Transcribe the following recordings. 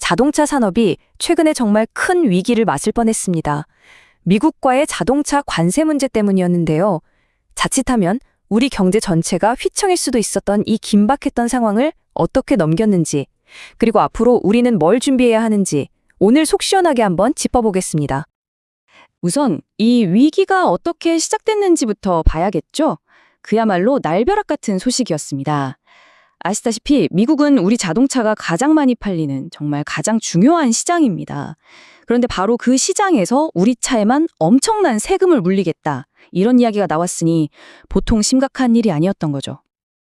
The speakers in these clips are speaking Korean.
자동차 산업이 최근에 정말 큰 위기를 맞을 뻔했습니다. 미국과의 자동차 관세 문제 때문이었는데요. 자칫하면 우리 경제 전체가 휘청일 수도 있었던 이 긴박했던 상황을 어떻게 넘겼는지, 그리고 앞으로 우리는 뭘 준비해야 하는지 오늘 속 시원하게 한번 짚어보겠습니다. 우선 이 위기가 어떻게 시작됐는지부터 봐야겠죠? 그야말로 날벼락 같은 소식이었습니다. 아시다시피 미국은 우리 자동차가 가장 많이 팔리는 정말 가장 중요한 시장입니다. 그런데 바로 그 시장에서 우리 차에만 엄청난 세금을 물리겠다, 이런 이야기가 나왔으니 보통 심각한 일이 아니었던 거죠.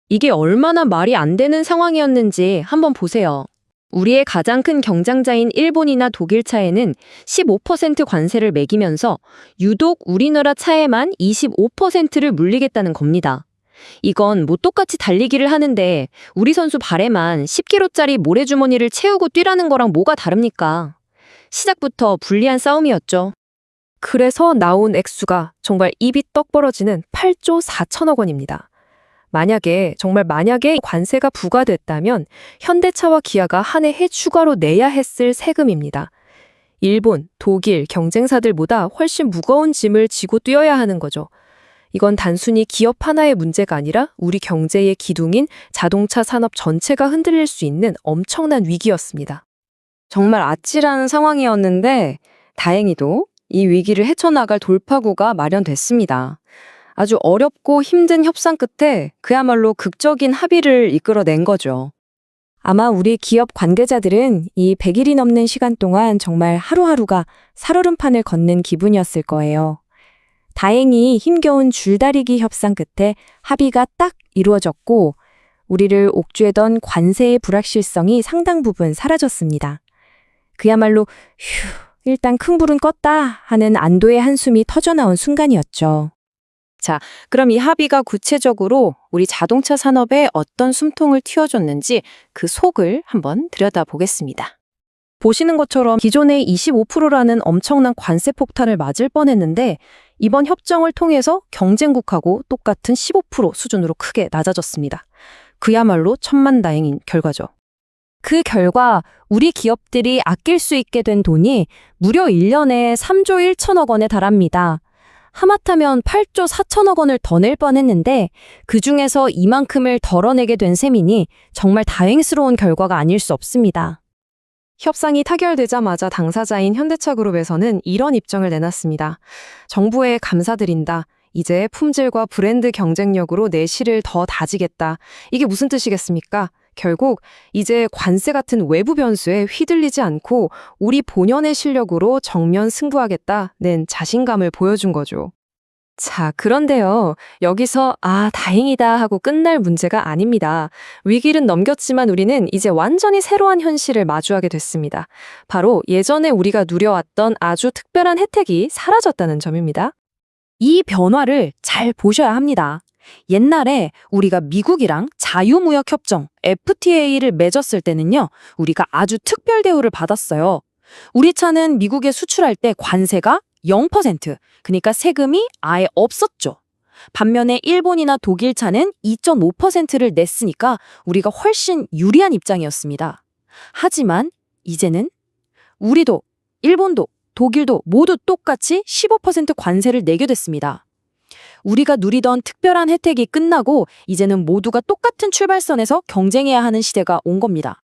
이게 얼마나 말이 안 되는 상황이었는지 한번 보세요. 우리의 가장 큰 경쟁자인 일본이나 독일 차에는 15% 관세를 매기면서 유독 우리나라 차에만 25%를 물리겠다는 겁니다. 이건 뭐 똑같이 달리기를 하는데 우리 선수 발에만 10kg짜리 모래주머니를 채우고 뛰라는 거랑 뭐가 다릅니까? 시작부터 불리한 싸움이었죠. 그래서 나온 액수가 정말 입이 떡 벌어지는 8조 4천억 원입니다. 정말 만약에 관세가 부과됐다면 현대차와 기아가 한 해 추가로 내야 했을 세금입니다. 일본, 독일 경쟁사들보다 훨씬 무거운 짐을 지고 뛰어야 하는 거죠. 이건 단순히 기업 하나의 문제가 아니라 우리 경제의 기둥인 자동차 산업 전체가 흔들릴 수 있는 엄청난 위기였습니다. 정말 아찔한 상황이었는데 다행히도 이 위기를 헤쳐나갈 돌파구가 마련됐습니다. 아주 어렵고 힘든 협상 끝에 그야말로 극적인 합의를 이끌어낸 거죠. 아마 우리 기업 관계자들은 이 100일이 넘는 시간 동안 정말 하루하루가 살얼음판을 걷는 기분이었을 거예요. 다행히 힘겨운 줄다리기 협상 끝에 합의가 딱 이루어졌고 우리를 옥죄던 관세의 불확실성이 상당 부분 사라졌습니다. 그야말로 휴, 일단 큰 불은 껐다 하는 안도의 한숨이 터져나온 순간이었죠. 자, 그럼 이 합의가 구체적으로 우리 자동차 산업에 어떤 숨통을 틔워줬는지 그 속을 한번 들여다보겠습니다. 보시는 것처럼 기존의 25%라는 엄청난 관세 폭탄을 맞을 뻔했는데 이번 협정을 통해서 경쟁국하고 똑같은 15% 수준으로 크게 낮아졌습니다. 그야말로 천만다행인 결과죠. 그 결과 우리 기업들이 아낄 수 있게 된 돈이 무려 1년에 3조 1천억 원에 달합니다. 하마터면 8조 4천억 원을 더 낼 뻔했는데 그중에서 이만큼을 덜어내게 된 셈이니 정말 다행스러운 결과가 아닐 수 없습니다. 협상이 타결되자마자 당사자인 현대차그룹에서는 이런 입장을 내놨습니다. 정부에 감사드린다. 이제 품질과 브랜드 경쟁력으로 내 실을 더 다지겠다. 이게 무슨 뜻이겠습니까? 결국 이제 관세 같은 외부 변수에 휘둘리지 않고 우리 본연의 실력으로 정면 승부하겠다는 자신감을 보여준 거죠. 자, 그런데요. 여기서 다행이다 하고 끝날 문제가 아닙니다. 위기는 넘겼지만 우리는 이제 완전히 새로운 현실을 마주하게 됐습니다. 바로 예전에 우리가 누려왔던 아주 특별한 혜택이 사라졌다는 점입니다. 이 변화를 잘 보셔야 합니다. 옛날에 우리가 미국이랑 자유무역협정 FTA를 맺었을 때는요, 우리가 아주 특별 대우를 받았어요. 우리 차는 미국에 수출할 때 관세가 0%, 그러니까 세금이 아예 없었죠. 반면에 일본이나 독일 차는 2.5%를 냈으니까 우리가 훨씬 유리한 입장이었습니다. 하지만 이제는 우리도, 일본도, 독일도 모두 똑같이 15% 관세를 내게 됐습니다. 우리가 누리던 특별한 혜택이 끝나고 이제는 모두가 똑같은 출발선에서 경쟁해야 하는 시대가 온 겁니다.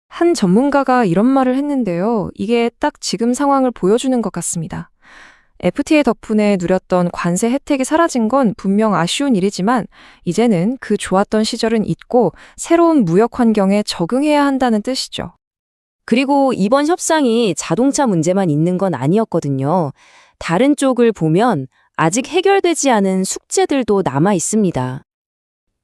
한 전문가가 이런 말을 했는데요. 이게 딱 지금 상황을 보여주는 것 같습니다. FTA 덕분에 누렸던 관세 혜택이 사라진 건 분명 아쉬운 일이지만 이제는 그 좋았던 시절은 잊고 새로운 무역 환경에 적응해야 한다는 뜻이죠. 그리고 이번 협상이 자동차 문제만 있는 건 아니었거든요. 다른 쪽을 보면 아직 해결되지 않은 숙제들도 남아 있습니다.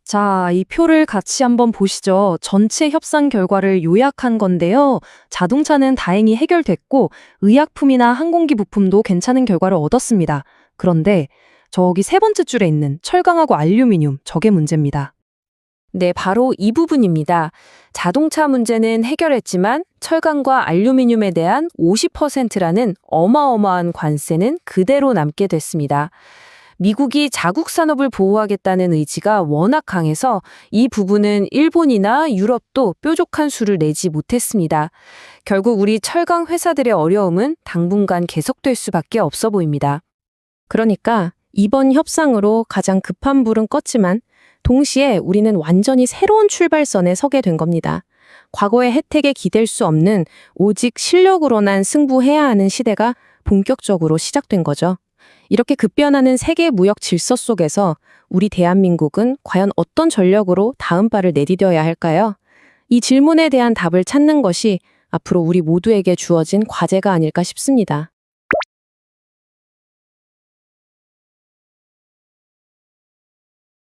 자, 이 표를 같이 한번 보시죠. 전체 협상 결과를 요약한 건데요. 자동차는 다행히 해결됐고 의약품이나 항공기 부품도 괜찮은 결과를 얻었습니다. 그런데 저기 세 번째 줄에 있는 철강하고 알루미늄, 저게 문제입니다. 네, 바로 이 부분입니다. 자동차 문제는 해결했지만 철강과 알루미늄에 대한 50%라는 어마어마한 관세는 그대로 남게 됐습니다. 미국이 자국 산업을 보호하겠다는 의지가 워낙 강해서 이 부분은 일본이나 유럽도 뾰족한 수를 내지 못했습니다. 결국 우리 철강 회사들의 어려움은 당분간 계속될 수밖에 없어 보입니다. 그러니까 이번 협상으로 가장 급한 불은 껐지만 동시에 우리는 완전히 새로운 출발선에 서게 된 겁니다. 과거의 혜택에 기댈 수 없는 오직 실력으로만 승부해야 하는 시대가 본격적으로 시작된 거죠. 이렇게 급변하는 세계 무역 질서 속에서 우리 대한민국은 과연 어떤 전력으로 다음 발을 내디뎌야 할까요? 이 질문에 대한 답을 찾는 것이 앞으로 우리 모두에게 주어진 과제가 아닐까 싶습니다.